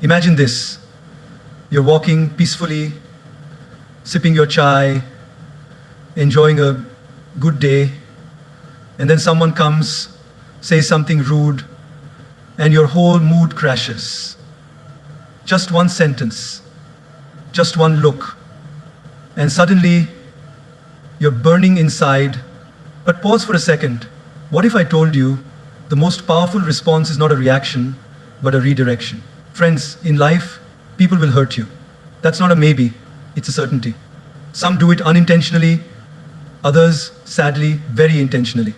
Imagine this. You're walking peacefully, sipping your chai, enjoying a good day, and then someone comes, says something rude, and your whole mood crashes. Just one sentence, just one look, and suddenly you're burning inside. But pause for a second. What if I told you the most powerful response is not a reaction, but a redirection? Friends, in life, people will hurt you. That's not a maybe, it's a certainty. Some do it unintentionally, others, sadly, very intentionally.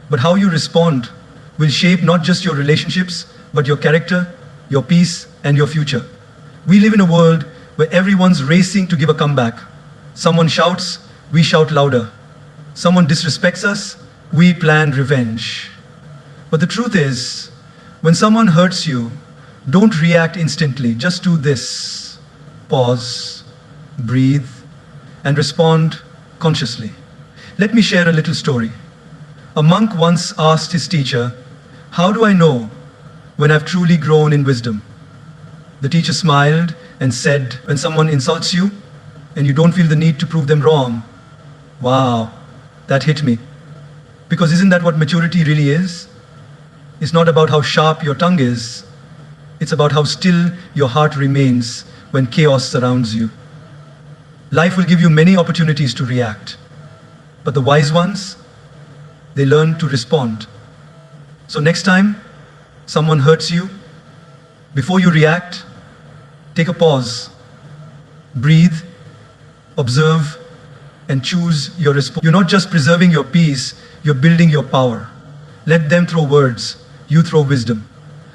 But how you respond will shape not just your relationships, but your character, your peace, and your future. We live in a world where everyone's racing to give a comeback. Someone shouts, we shout louder. Someone disrespects us, we plan revenge. But the truth is, when someone hurts you, don't react instantly. Just do this. Pause, breathe, and respond consciously. Let me share a little story. A monk once asked his teacher, "How do I know when I've truly grown in wisdom?" The teacher smiled and said, "When someone insults you and you don't feel the need to prove them wrong." Wow, that hit me. Because isn't that what maturity really is? It's not about how sharp your tongue is. It's about how still your heart remains when chaos surrounds you. Life will give you many opportunities to react, but the wise ones, they learn to respond. So next time someone hurts you, before you react, take a pause, breathe, observe, and choose your response. You're not just preserving your peace, you're building your power. Let them throw words, you throw wisdom.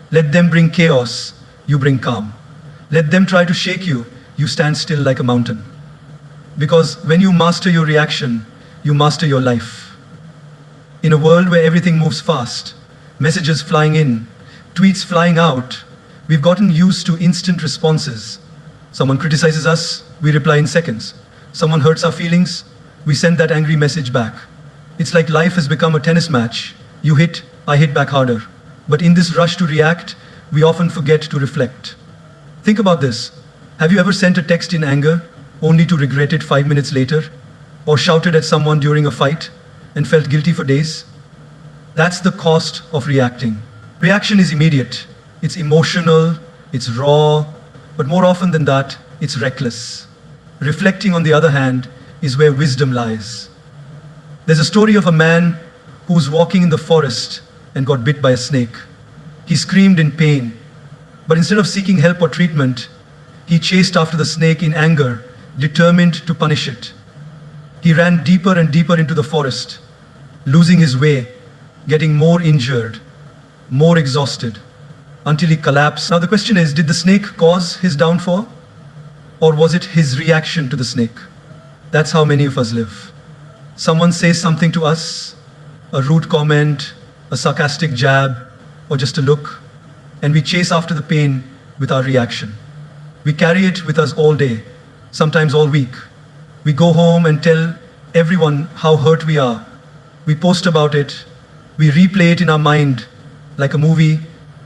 Let them bring chaos, you bring calm. Let them try to shake you, you stand still like a mountain. Because when you master your reaction, you master your life. In a world where everything moves fast, messages flying in, tweets flying out, we've gotten used to instant responses. Someone criticizes us, we reply in seconds. Someone hurts our feelings, we send that angry message back. It's like life has become a tennis match. You hit, I hit back harder. But in this rush to react, we often forget to reflect. Think about this. Have you ever sent a text in anger, only to regret it 5 minutes later? Or shouted at someone during a fight and felt guilty for days? That's the cost of reacting. Reaction is immediate. It's emotional, it's raw, but more often than that, it's reckless. Reflecting, on the other hand, is where wisdom lies. There's a story of a man who was walking in the forest and got bit by a snake. He screamed in pain, but instead of seeking help or treatment, he chased after the snake in anger, determined to punish it. He ran deeper and deeper into the forest, losing his way, getting more injured, more exhausted, until he collapsed. Now the question is, did the snake cause his downfall? Or was it his reaction to the snake? That's how many of us live. Someone says something to us, a rude comment, a sarcastic jab, or just a look, and we chase after the pain with our reaction. We carry it with us all day, sometimes all week. We go home and tell everyone how hurt we are. We post about it. We replay it in our mind like a movie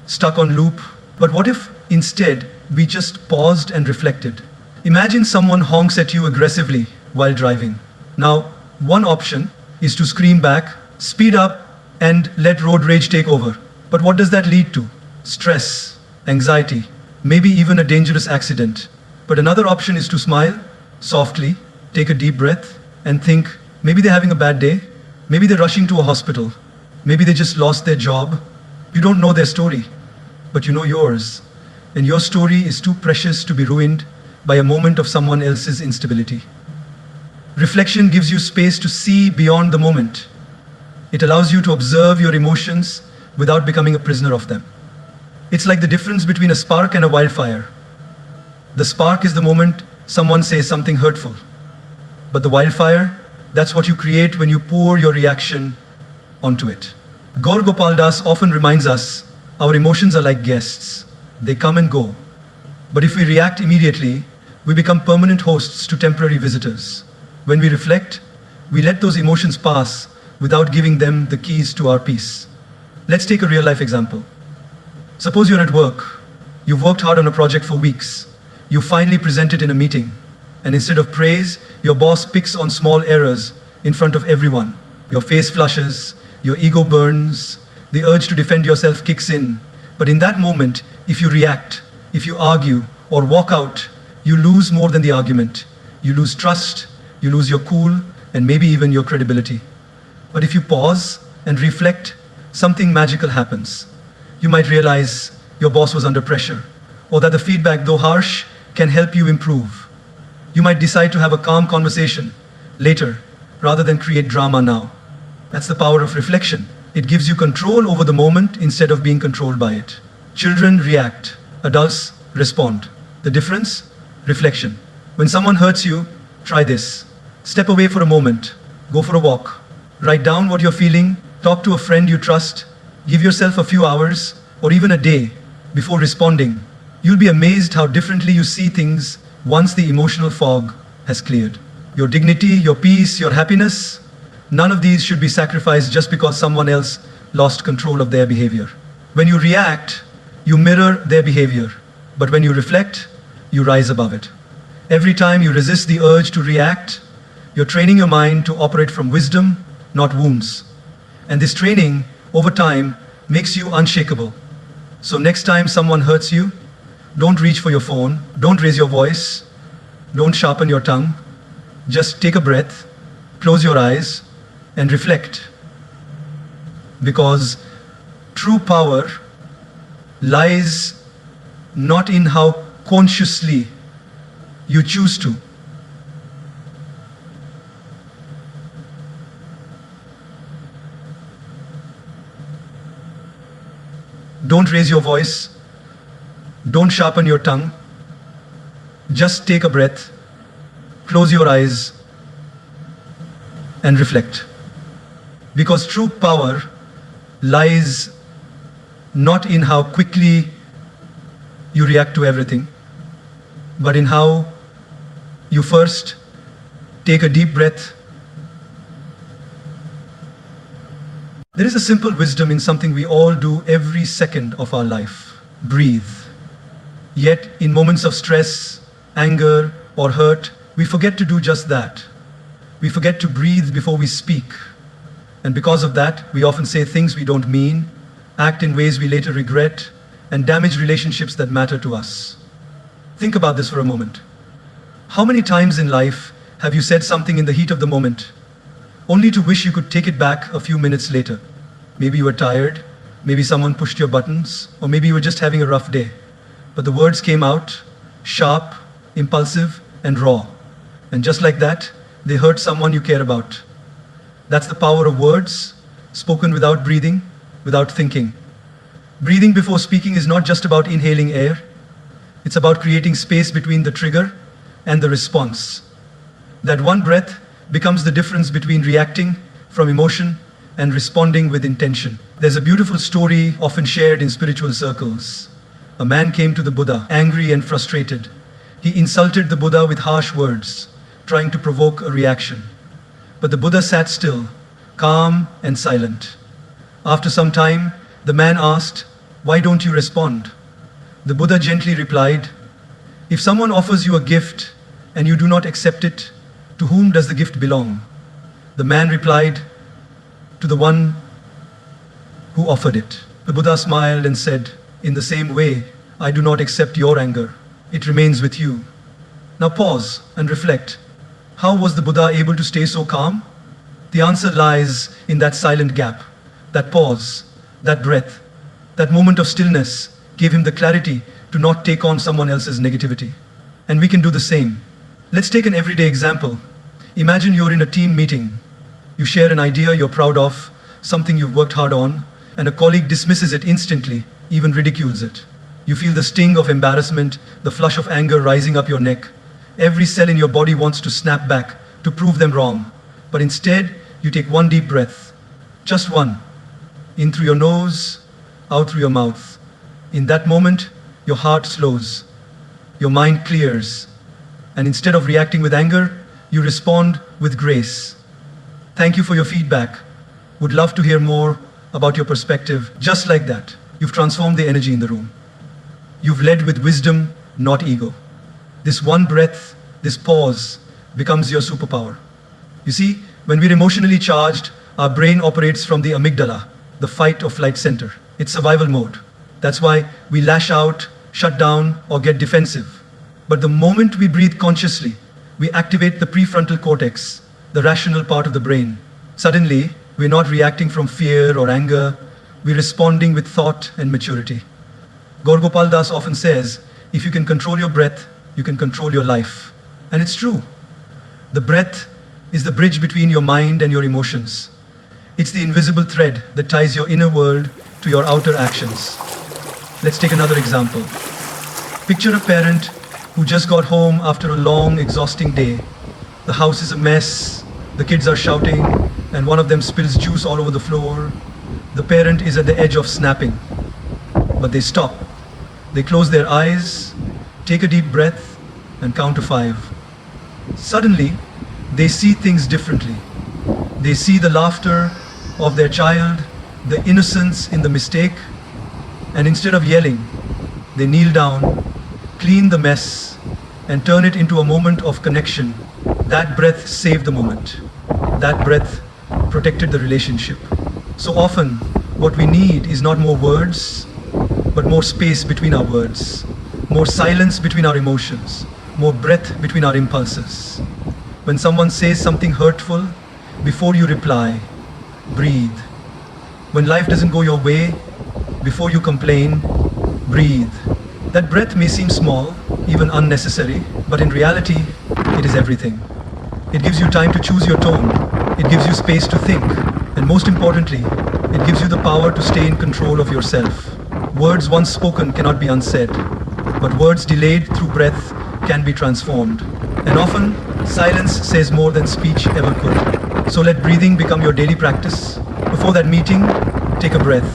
stuck on loop. But what if instead we just paused and reflected? Imagine someone honks at you aggressively while driving. Now, one option is to scream back, speed up, and let road rage take over. But what does that lead to? Stress, anxiety, maybe even a dangerous accident. But another option is to smile softly, take a deep breath, and think, maybe they're having a bad day, maybe they're rushing to a hospital, maybe they just lost their job. You don't know their story, but you know yours. And your story is too precious to be ruined by a moment of someone else's instability. Reflection gives you space to see beyond the moment. It allows you to observe your emotions without becoming a prisoner of them. It's like the difference between a spark and a wildfire. The spark is the moment someone says something hurtful. But the wildfire, that's what you create when you pour your reaction onto it. GOPAL often reminds us, our emotions are like guests. They come and go. But if we react immediately, we become permanent hosts to temporary visitors. When we reflect, we let those emotions pass without giving them the keys to our peace. Let's take a real life example. Suppose you're at work, You've worked hard on a project for weeks. You finally present it in a meeting. And instead of praise, your boss picks on small errors in front of everyone. Your face flushes, your ego burns, the urge to defend yourself kicks in. But in that moment, if you react, if you argue, or walk out, you lose more than the argument. You lose trust, you lose your cool, and maybe even your credibility. But if you pause and reflect, something magical happens. You might realize your boss was under pressure, or that the feedback, though harsh, can help you improve. You might decide to have a calm conversation later, rather than create drama now. That's the power of reflection. It gives you control over the moment instead of being controlled by it. Children react, adults respond. The difference? Reflection. When someone hurts you, try this. Step away for a moment, go for a walk, write down what you're feeling, talk to a friend you trust, give yourself a few hours or even a day before responding. You'll be amazed how differently you see things once the emotional fog has cleared. Your dignity, your peace, your happiness, none of these should be sacrificed just because someone else lost control of their behavior. When you react, you mirror their behavior. But when you reflect, you rise above it. Every time you resist the urge to react, you're training your mind to operate from wisdom, not wounds. And this training, over time, makes you unshakable. So next time someone hurts you, don't reach for your phone, don't raise your voice, don't sharpen your tongue. Just take a breath, close your eyes, and reflect. Because true power lies not in how consciously you choose to. Don't raise your voice. Don't sharpen your tongue. Just take a breath, close your eyes, and reflect. Because true power lies not in how quickly you react to everything, but in how you first take a deep breath. There is a simple wisdom in something we all do every second of our life: breathe. Yet, in moments of stress, anger, or hurt, we forget to do just that. We forget to breathe before we speak. And because of that, we often say things we don't mean, act in ways we later regret, and damage relationships that matter to us. Think about this for a moment. How many times in life have you said something in the heat of the moment, only to wish you could take it back a few minutes later? Maybe you were tired, maybe someone pushed your buttons, or maybe you were just having a rough day. But the words came out, sharp, impulsive, and raw. And just like that, they hurt someone you care about. That's the power of words, spoken without breathing, without thinking. Breathing before speaking is not just about inhaling air. It's about creating space between the trigger and the response. That one breath becomes the difference between reacting from emotion and responding with intention. There's a beautiful story often shared in spiritual circles. A man came to the Buddha, angry and frustrated. He insulted the Buddha with harsh words, trying to provoke a reaction. But the Buddha sat still, calm and silent. After some time, the man asked, "Why don't you respond?" The Buddha gently replied, "If someone offers you a gift and you do not accept it, to whom does the gift belong?" The man replied, "To the one who offered it." The Buddha smiled and said, "In the same way, I do not accept your anger. It remains with you." Now pause and reflect. How was the Buddha able to stay so calm? The answer lies in that silent gap, that pause, that breath, that moment of stillness gave him the clarity to not take on someone else's negativity. And we can do the same. Let's take an everyday example. Imagine you're in a team meeting. You share an idea you're proud of, something you've worked hard on, and a colleague dismisses it instantly, even ridicules it. You feel the sting of embarrassment, the flush of anger rising up your neck. Every cell in your body wants to snap back, to prove them wrong. But instead, you take one deep breath. Just one. In through your nose, out through your mouth. In that moment, your heart slows. Your mind clears. And instead of reacting with anger, you respond with grace. Thank you for your feedback. Would love to hear more about your perspective. Just like that, you've transformed the energy in the room. You've led with wisdom, not ego. This one breath, this pause, becomes your superpower. You see, when we're emotionally charged, our brain operates from the amygdala, the fight or flight center. It's survival mode. That's why we lash out, shut down, or get defensive. But the moment we breathe consciously, we activate the prefrontal cortex, the rational part of the brain. Suddenly, we're not reacting from fear or anger, we're responding with thought and maturity. Gopal Das often says, if you can control your breath, you can control your life. And it's true. The breath is the bridge between your mind and your emotions. It's the invisible thread that ties your inner world to your outer actions. Let's take another example. Picture a parent who just got home after a long, exhausting day. The house is a mess, the kids are shouting, and one of them spills juice all over the floor. The parent is at the edge of snapping. But they stop. They close their eyes, take a deep breath, and count to 5. Suddenly, they see things differently. They see the laughter of their child, the innocence in the mistake, and instead of yelling, they kneel down, clean the mess, and turn it into a moment of connection. That breath saved the moment. That breath protected the relationship. So often, what we need is not more words, but more space between our words, more silence between our emotions, more breath between our impulses. When someone says something hurtful, before you reply, breathe. When life doesn't go your way, before you complain, breathe. That breath may seem small, even unnecessary, but in reality, it is everything. It gives you time to choose your tone. It gives you space to think. And most importantly, it gives you the power to stay in control of yourself. Words once spoken cannot be unsaid, but words delayed through breath can be transformed. And often, silence says more than speech ever could. So let breathing become your daily practice. Before that meeting, take a breath.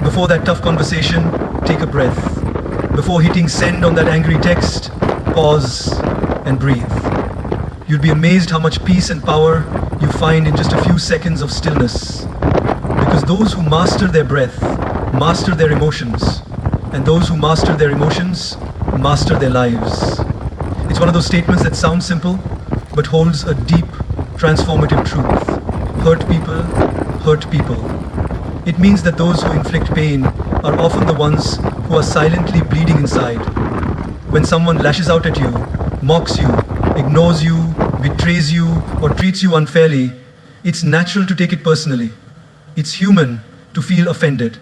Before that tough conversation, take a breath. Before hitting send on that angry text, pause and breathe. You'd be amazed how much peace and power you find in just a few seconds of stillness. Because those who master their breath, master their emotions. And those who master their emotions, master their lives. It's one of those statements that sounds simple, but holds a deep, transformative truth. Hurt people. It means that those who inflict pain are often the ones who are silently bleeding inside. When someone lashes out at you, mocks you, ignores you, betrays you, or treats you unfairly, it's natural to take it personally. It's human to feel offended.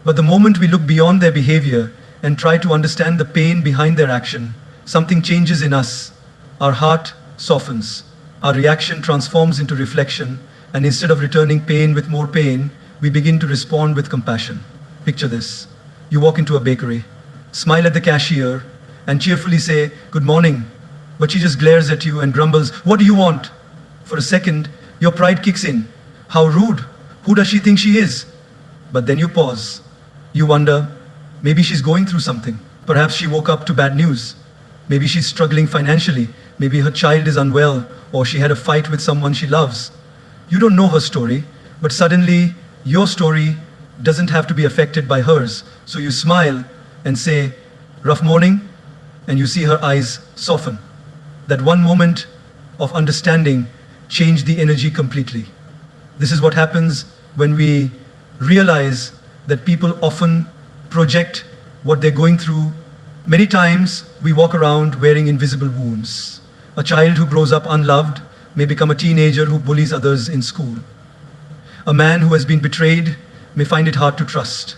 But the moment we look beyond their behavior and try to understand the pain behind their action, something changes in us. Our heart softens. Our reaction transforms into reflection, and instead of returning pain with more pain, we begin to respond with compassion. Picture this. You walk into a bakery, smile at the cashier, and cheerfully say, "Good morning," but she just glares at you and grumbles, "What do you want?" For a second, your pride kicks in. How rude. Who does she think she is? But then you pause. You wonder, maybe she's going through something. Perhaps she woke up to bad news. Maybe she's struggling financially. Maybe her child is unwell, or she had a fight with someone she loves. You don't know her story, but suddenly your story doesn't have to be affected by hers. So you smile and say, "Rough morning," and you see her eyes soften. That one moment of understanding changed the energy completely. This is what happens when we realize that people often project what they're going through. Many times we walk around wearing invisible wounds. A child who grows up unloved may become a teenager who bullies others in school. A man who has been betrayed may find it hard to trust.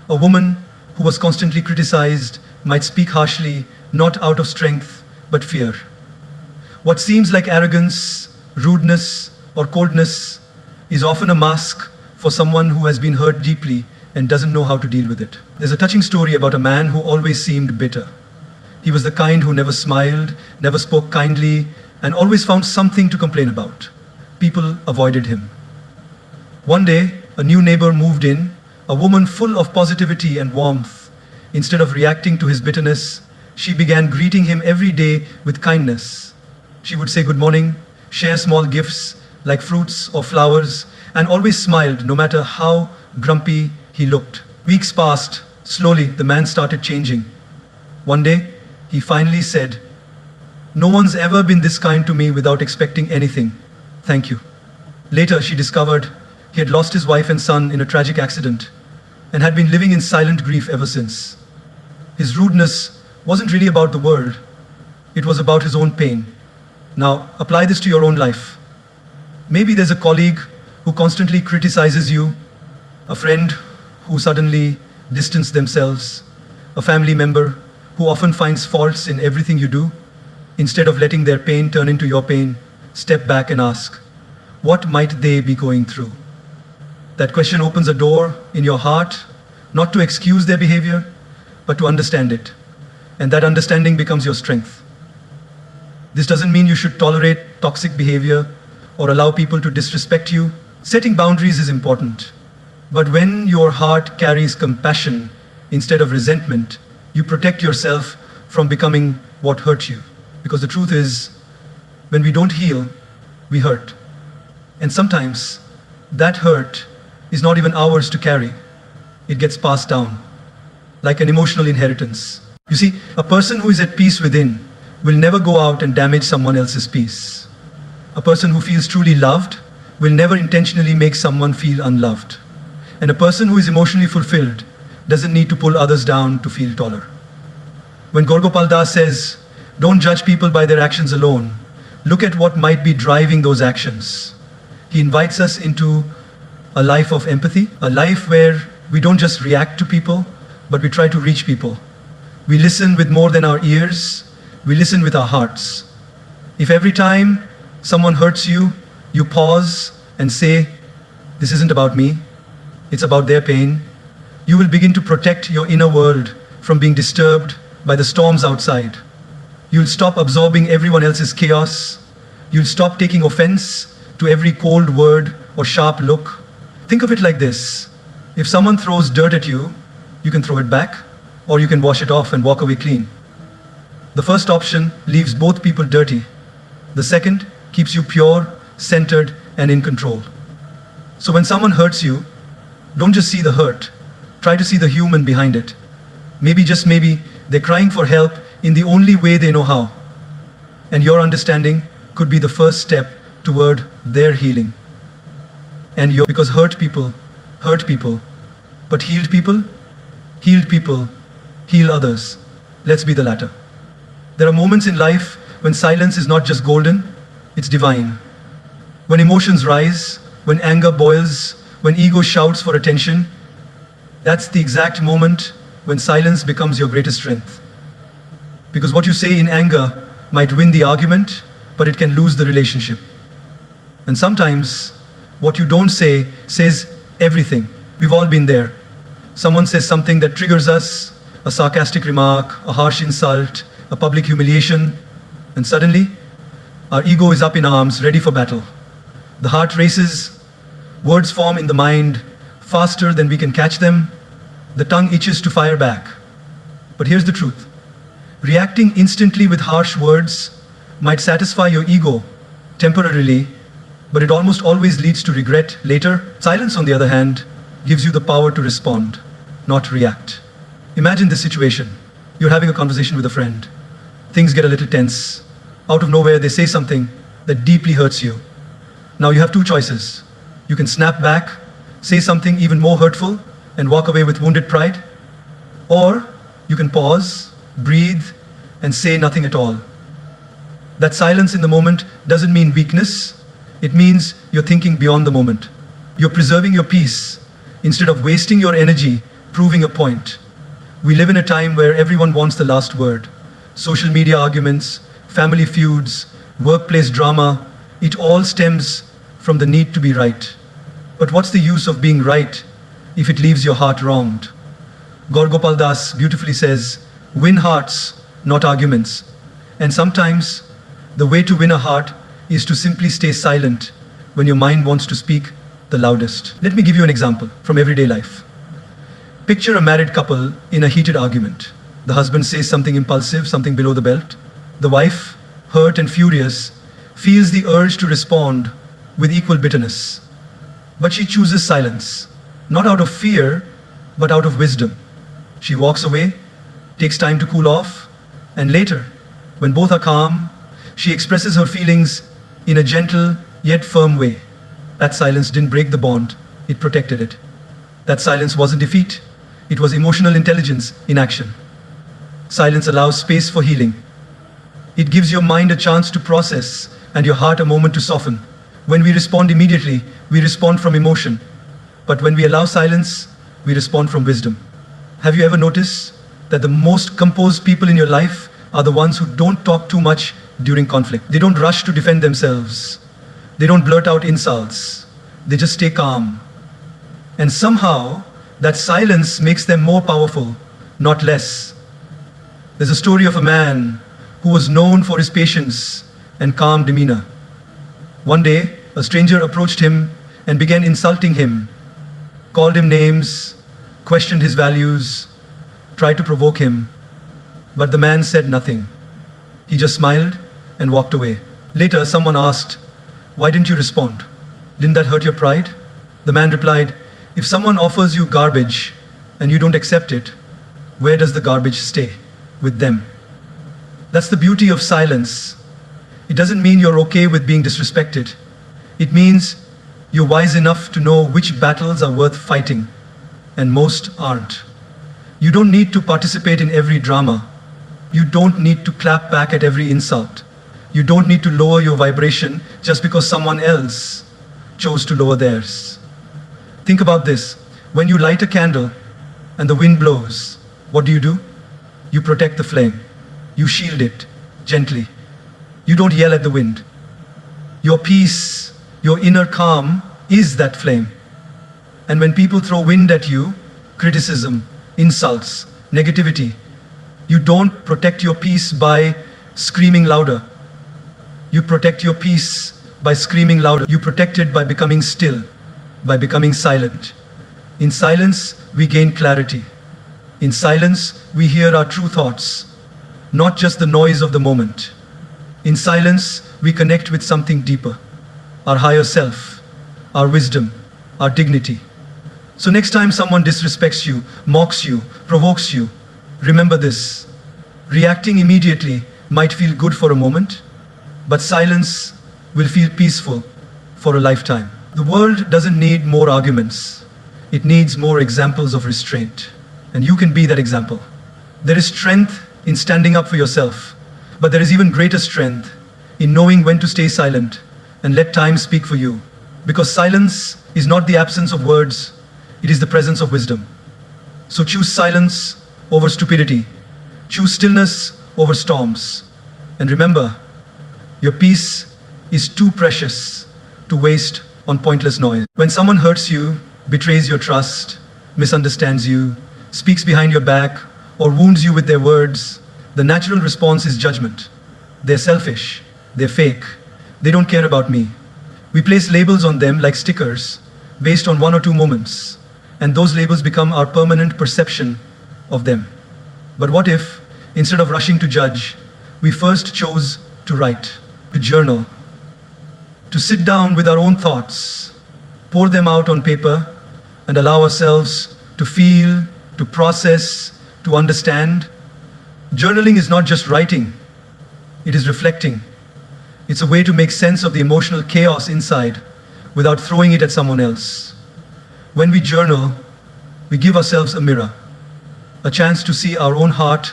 A woman who was constantly criticized might speak harshly, not out of strength, but fear. What seems like arrogance, rudeness, or coldness is often a mask for someone who has been hurt deeply and doesn't know how to deal with it. There's a touching story about a man who always seemed bitter. He was the kind who never smiled, never spoke kindly, and always found something to complain about. People avoided him. One day, a new neighbor moved in, a woman full of positivity and warmth. Instead of reacting to his bitterness, she began greeting him every day with kindness. She would say good morning, share small gifts like fruits or flowers, and always smiled no matter how grumpy he looked. Weeks passed, Slowly, the man started changing. One day, he finally said, "No one's ever been this kind to me without expecting anything. Thank you." Later, she discovered he had lost his wife and son in a tragic accident and had been living in silent grief ever since. His rudeness wasn't really about the world, it was about his own pain. Now, apply this to your own life. Maybe there's a colleague who constantly criticizes you, a friend who suddenly distanced themselves, a family member who often finds faults in everything you do. Instead of letting their pain turn into your pain, step back and ask, what might they be going through? That question opens a door in your heart, not to excuse their behavior, but to understand it. And that understanding becomes your strength. This doesn't mean you should tolerate toxic behavior or allow people to disrespect you. Setting boundaries is important. But when your heart carries compassion instead of resentment, you protect yourself from becoming what hurt you. Because the truth is, when we don't heal, we hurt. And sometimes that hurt is not even ours to carry. It gets passed down, like an emotional inheritance. You see, a person who is at peace within will never go out and damage someone else's peace. A person who feels truly loved will never intentionally make someone feel unloved. And a person who is emotionally fulfilled doesn't need to pull others down to feel taller. When GOPAL Das says, don't judge people by their actions alone, look at what might be driving those actions. He invites us into a life of empathy, a life where we don't just react to people, but we try to reach people. We listen with more than our ears, we listen with our hearts. If every time someone hurts you, you pause and say, this isn't about me, it's about their pain, you will begin to protect your inner world from being disturbed by the storms outside. You'll stop absorbing everyone else's chaos. You'll stop taking offense to every cold word or sharp look. Think of it like this. If someone throws dirt at you, you can throw it back, or you can wash it off and walk away clean. The first option leaves both people dirty. The second keeps you pure, centered, and in control. So when someone hurts you, don't just see the hurt. Try to see the human behind it. Maybe, just maybe, they're crying for help in the only way they know how. And your understanding could be the first step toward their healing. Because hurt people, but healed people heal others. Let's be the latter. There are moments in life when silence is not just golden, it's divine. When emotions rise, when anger boils, when ego shouts for attention, that's the exact moment when silence becomes your greatest strength. Because what you say in anger might win the argument, but it can lose the relationship. And sometimes what you don't say says everything. We've all been there. Someone says something that triggers us, a sarcastic remark, a harsh insult, a public humiliation, and suddenly our ego is up in arms, ready for battle. The heart races, words form in the mind faster than we can catch them, the tongue itches to fire back. But here's the truth. Reacting instantly with harsh words might satisfy your ego temporarily, but it almost always leads to regret later. Silence, on the other hand, gives you the power to respond, not react. Imagine this situation. You're having a conversation with a friend. Things get a little tense. Out of nowhere, they say something that deeply hurts you. Now you have two choices. You can snap back, say something even more hurtful, and walk away with wounded pride. Or you can pause, breathe, and say nothing at all. That silence in the moment doesn't mean weakness. It means you're thinking beyond the moment. You're preserving your peace instead of wasting your energy proving a point. We live in a time where everyone wants the last word. Social media arguments, family feuds, workplace drama, it all stems from the need to be right. But what's the use of being right if it leaves your heart wronged? GOPAL Das beautifully says, win hearts, not arguments. And sometimes the way to win a heart is to simply stay silent when your mind wants to speak the loudest. Let me give you an example from everyday life. Picture a married couple in a heated argument. The husband says something impulsive, something below the belt. The wife, hurt and furious, feels the urge to respond with equal bitterness. But she chooses silence, not out of fear, but out of wisdom. She walks away, takes time to cool off, and later, when both are calm, she expresses her feelings in a gentle yet firm way. That silence didn't break the bond, it protected it. That silence wasn't defeat, it was emotional intelligence in action. Silence allows space for healing. It gives your mind a chance to process and your heart a moment to soften. When we respond immediately, we respond from emotion. But when we allow silence, we respond from wisdom. Have you ever noticed that the most composed people in your life are the ones who don't talk too much during conflict? They don't rush to defend themselves. They don't blurt out insults. They just stay calm. And somehow, that silence makes them more powerful, not less. There's a story of a man who was known for his patience and calm demeanor. One day, a stranger approached him and began insulting him, called him names, questioned his values, tried to provoke him. But the man said nothing. He just smiled and walked away. Later, someone asked, "Why didn't you respond? Didn't that hurt your pride?" The man replied, "If someone offers you garbage and you don't accept it, where does the garbage stay? With them." That's the beauty of silence. It doesn't mean you're okay with being disrespected. It means you're wise enough to know which battles are worth fighting, and most aren't. You don't need to participate in every drama. You don't need to clap back at every insult. You don't need to lower your vibration just because someone else chose to lower theirs. Think about this. When you light a candle and the wind blows, what do? You protect the flame. You shield it gently. You don't yell at the wind. Your peace, your inner calm is that flame. And when people throw wind at you, criticism, insults, negativity, you don't protect your peace by screaming louder. You protect your peace by screaming louder. You protect it by becoming still, by becoming silent. In silence, we gain clarity. In silence, we hear our true thoughts, not just the noise of the moment. In silence, we connect with something deeper, our higher self, our wisdom, our dignity. So next time someone disrespects you, mocks you, provokes you, remember this. Reacting immediately might feel good for a moment, but silence will feel peaceful for a lifetime. The world doesn't need more arguments. It needs more examples of restraint. And you can be that example. There is strength in standing up for yourself, but there is even greater strength in knowing when to stay silent and let time speak for you. Because silence is not the absence of words, it is the presence of wisdom. So choose silence over stupidity. Choose stillness over storms. And remember, your peace is too precious to waste on pointless noise. When someone hurts you, betrays your trust, misunderstands you, speaks behind your back, or wounds you with their words, the natural response is judgment. They're selfish, they're fake, they don't care about me. We place labels on them like stickers based on one or two moments, and those labels become our permanent perception of them. But what if, instead of rushing to judge, we first chose to write, to journal, to sit down with our own thoughts, pour them out on paper, and allow ourselves to feel, to process, to understand? Journaling is not just writing, it is reflecting. It's a way to make sense of the emotional chaos inside without throwing it at someone else. When we journal, we give ourselves a mirror, a chance to see our own heart,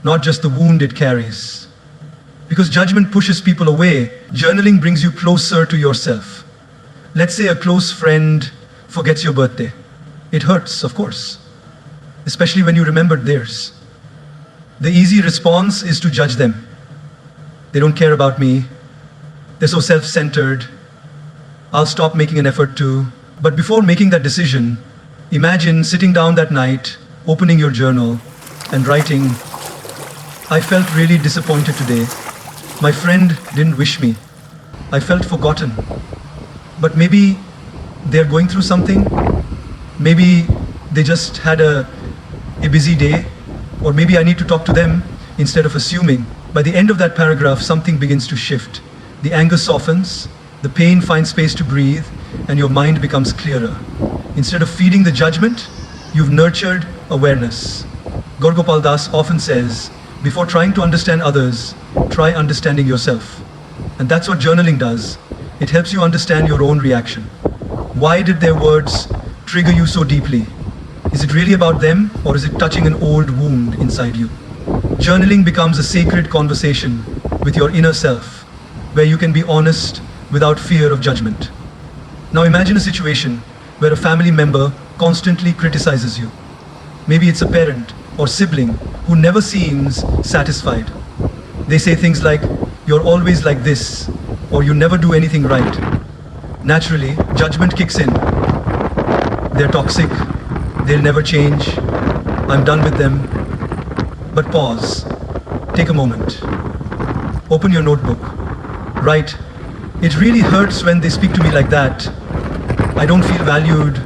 not just the wound it carries. Because judgment pushes people away, journaling brings you closer to yourself. Let's say a close friend forgets your birthday. It hurts, of course, especially when you remembered theirs. The easy response is to judge them. They don't care about me. They're so self-centered. I'll stop making an effort to. But before making that decision, imagine sitting down that night, opening your journal, and writing, "I felt really disappointed today. My friend didn't wish me. I felt forgotten." But maybe they're going through something. Maybe they just had a busy day. Or maybe I need to talk to them instead of assuming. By the end of that paragraph, something begins to shift. The anger softens, the pain finds space to breathe, and your mind becomes clearer. Instead of feeding the judgment, you've nurtured awareness. Gopal Das often says, before trying to understand others, try understanding yourself. And that's what journaling does. It helps you understand your own reaction. Why did their words trigger you so deeply? Is it really about them, or is it touching an old wound inside you? Journaling becomes a sacred conversation with your inner self, where you can be honest without fear of judgment. Now imagine a situation where a family member constantly criticizes you. Maybe it's a parent or sibling who never seems satisfied. They say things like, "You're always like this," or "You never do anything right." Naturally, judgment kicks in. They're toxic, they'll never change, I'm done with them. But pause, take a moment, open your notebook, write, "It really hurts when they speak to me like that. I don't feel valued."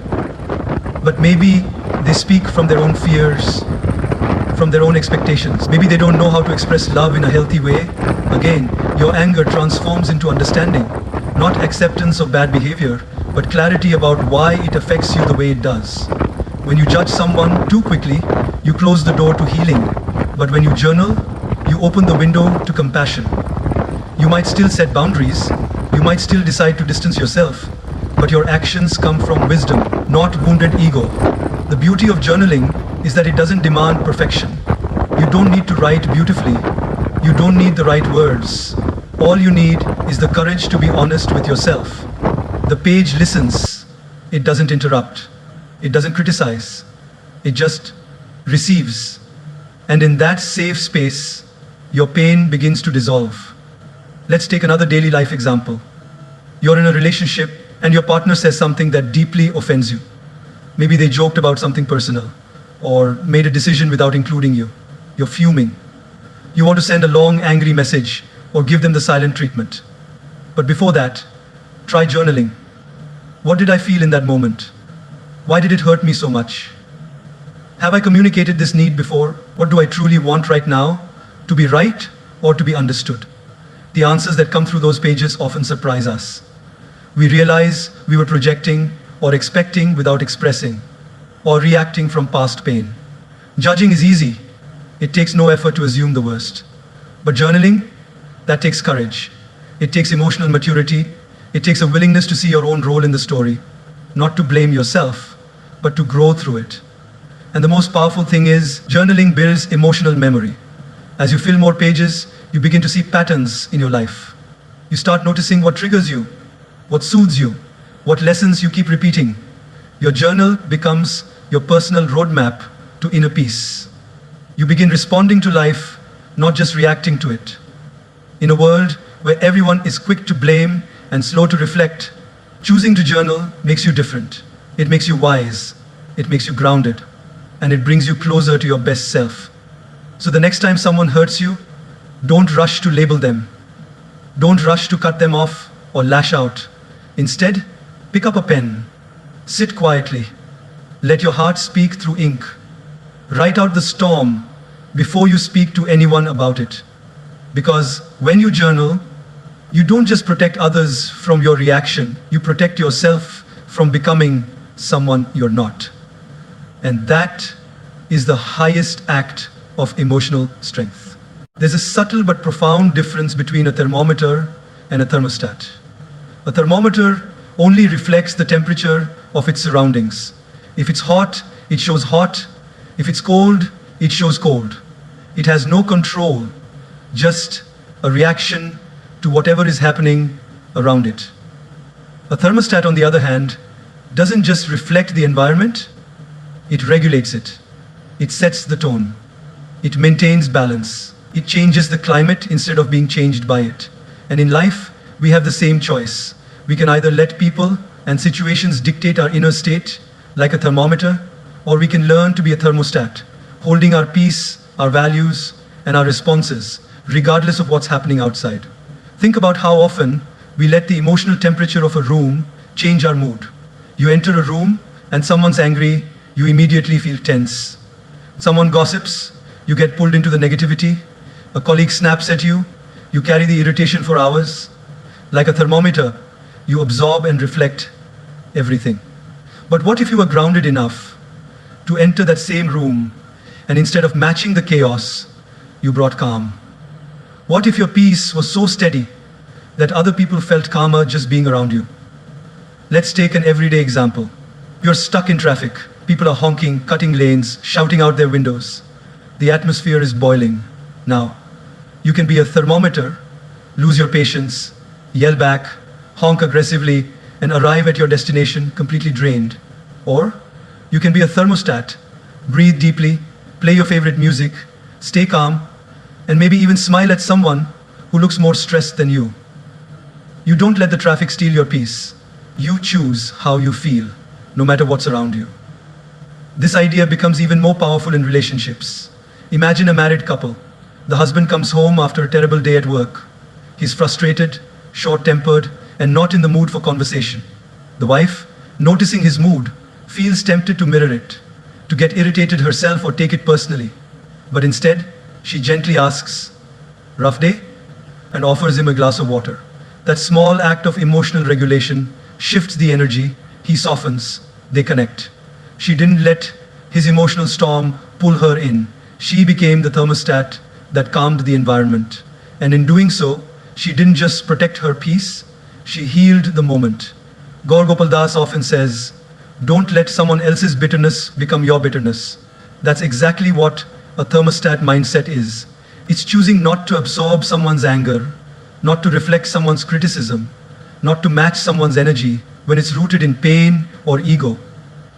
But maybe they speak from their own fears, from their own expectations. Maybe they don't know how to express love in a healthy way. Again, your anger transforms into understanding, not acceptance of bad behavior, but clarity about why it affects you the way it does. When you judge someone too quickly, you close the door to healing. But when you journal, you open the window to compassion. You might still set boundaries, you might still decide to distance yourself, but your actions come from wisdom, not wounded ego. The beauty of journaling is that it doesn't demand perfection. You don't need to write beautifully. You don't need the right words. All you need is the courage to be honest with yourself. The page listens. It doesn't interrupt. It doesn't criticize. It just receives. And in that safe space, your pain begins to dissolve. Let's take another daily life example. You're in a relationship and your partner says something that deeply offends you. Maybe they joked about something personal or made a decision without including you. You're fuming. You want to send a long, angry message or give them the silent treatment. But before that, try journaling. What did I feel in that moment? Why did it hurt me so much? Have I communicated this need before? What do I truly want right now? To be right or to be understood? The answers that come through those pages often surprise us. We realize we were projecting or expecting without expressing, or reacting from past pain. Judging is easy. It takes no effort to assume the worst. But journaling, that takes courage. It takes emotional maturity. It takes a willingness to see your own role in the story, not to blame yourself, but to grow through it. And the most powerful thing is, journaling builds emotional memory. As you fill more pages, you begin to see patterns in your life. You start noticing what triggers you, what soothes you, what lessons you keep repeating. Your journal becomes your personal roadmap to inner peace. You begin responding to life, not just reacting to it. In a world where everyone is quick to blame and slow to reflect, choosing to journal makes you different. It makes you wise, it makes you grounded, and it brings you closer to your best self. So the next time someone hurts you, don't rush to label them. Don't rush to cut them off or lash out. Instead, pick up a pen, sit quietly, let your heart speak through ink. Write out the storm before you speak to anyone about it. Because when you journal, you don't just protect others from your reaction, you protect yourself from becoming someone you're not. And that is the highest act of emotional strength. There's a subtle but profound difference between a thermometer and a thermostat. A thermometer only reflects the temperature of its surroundings. If it's hot, it shows hot. If it's cold, it shows cold. It has no control, just a reaction to whatever is happening around it. A thermostat, on the other hand, doesn't just reflect the environment, it regulates it. It sets the tone. It maintains balance. It changes the climate instead of being changed by it. And in life, we have the same choice. We can either let people and situations dictate our inner state, like a thermometer, or we can learn to be a thermostat, holding our peace, our values, and our responses, regardless of what's happening outside. Think about how often we let the emotional temperature of a room change our mood. You enter a room and someone's angry, you immediately feel tense. Someone gossips, you get pulled into the negativity. A colleague snaps at you, you carry the irritation for hours. Like a thermometer, you absorb and reflect everything. But what if you were grounded enough to enter that same room And instead of matching the chaos, you brought calm? What if your peace was so steady that other people felt calmer just being around you? Let's take an everyday example. You're stuck in traffic. People are honking, cutting lanes, shouting out their windows. The atmosphere is boiling. Now, you can be a thermometer, lose your patience, yell back, honk aggressively, and arrive at your destination completely drained. Or you can be a thermostat, breathe deeply, play your favorite music, stay calm, and maybe even smile at someone who looks more stressed than you. You don't let the traffic steal your peace. You choose how you feel, no matter what's around you. This idea becomes even more powerful in relationships. Imagine a married couple. The husband comes home after a terrible day at work. He's frustrated, short-tempered, and not in the mood for conversation. The wife, noticing his mood, feels tempted to mirror it, to get irritated herself or take it personally. But instead, she gently asks, "Rough day?" and offers him a glass of water. That small act of emotional regulation shifts the energy, he softens, they connect. She didn't let his emotional storm pull her in. She became the thermostat that calmed the environment. And in doing so, she didn't just protect her peace, she healed the moment. GOPAL Das often says, "Don't let someone else's bitterness become your bitterness." That's exactly what a thermostat mindset is. It's choosing not to absorb someone's anger, not to reflect someone's criticism, not to match someone's energy when it's rooted in pain or ego.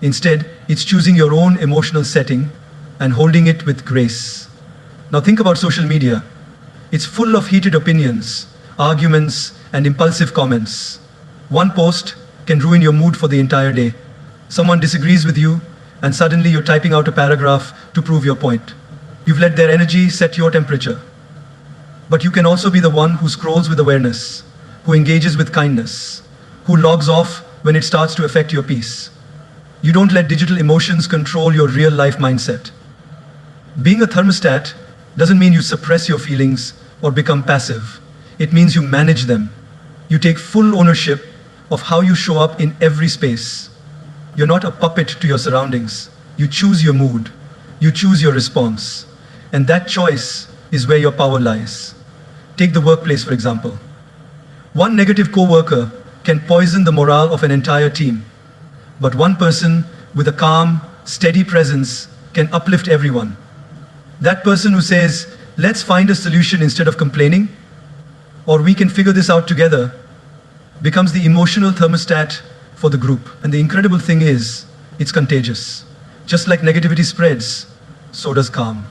Instead, it's choosing your own emotional setting and holding it with grace. Now think about social media. It's full of heated opinions, arguments, and impulsive comments. One post can ruin your mood for the entire day. Someone disagrees with you, and suddenly you're typing out a paragraph to prove your point. You've let their energy set your temperature. But you can also be the one who scrolls with awareness, who engages with kindness, who logs off when it starts to affect your peace. You don't let digital emotions control your real life mindset. Being a thermostat doesn't mean you suppress your feelings or become passive. It means you manage them. You take full ownership of how you show up in every space. You're not a puppet to your surroundings. You choose your mood. You choose your response. And that choice is where your power lies. Take the workplace, for example. One negative coworker can poison the morale of an entire team. But one person with a calm, steady presence can uplift everyone. That person who says, "Let's find a solution instead of complaining," or "We can figure this out together," becomes the emotional thermostat for the group. And the incredible thing is, it's contagious. Just like negativity spreads, so does calm,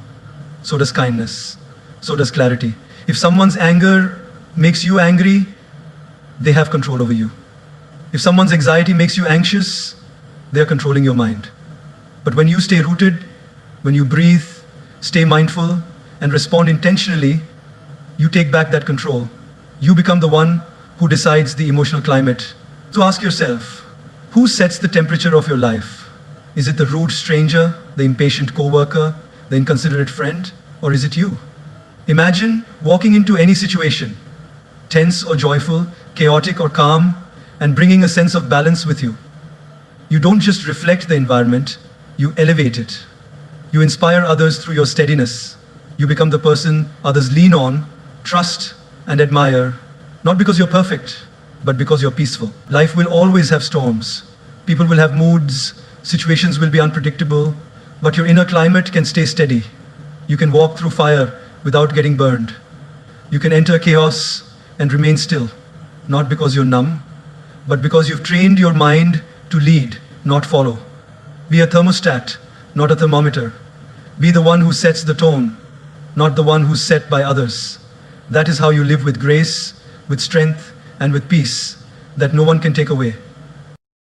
so does kindness, so does clarity. If someone's anger makes you angry, they have control over you. If someone's anxiety makes you anxious, they're controlling your mind. But when you stay rooted, when you breathe, stay mindful, and respond intentionally, you take back that control. You become the one who decides the emotional climate. So ask yourself, who sets the temperature of your life? Is it the rude stranger, the impatient coworker, the inconsiderate friend, or is it you? Imagine walking into any situation, tense or joyful, chaotic or calm, and bringing a sense of balance with you. You don't just reflect the environment, you elevate it. You inspire others through your steadiness. You become the person others lean on, trust, and admire, not because you're perfect, but because you're peaceful. Life will always have storms. People will have moods, situations will be unpredictable, but your inner climate can stay steady. You can walk through fire without getting burned. You can enter chaos and remain still, not because you're numb, but because you've trained your mind to lead, not follow. Be a thermostat, not a thermometer. Be the one who sets the tone, not the one who's set by others. That is how you live with grace, with strength, and with peace that no one can take away.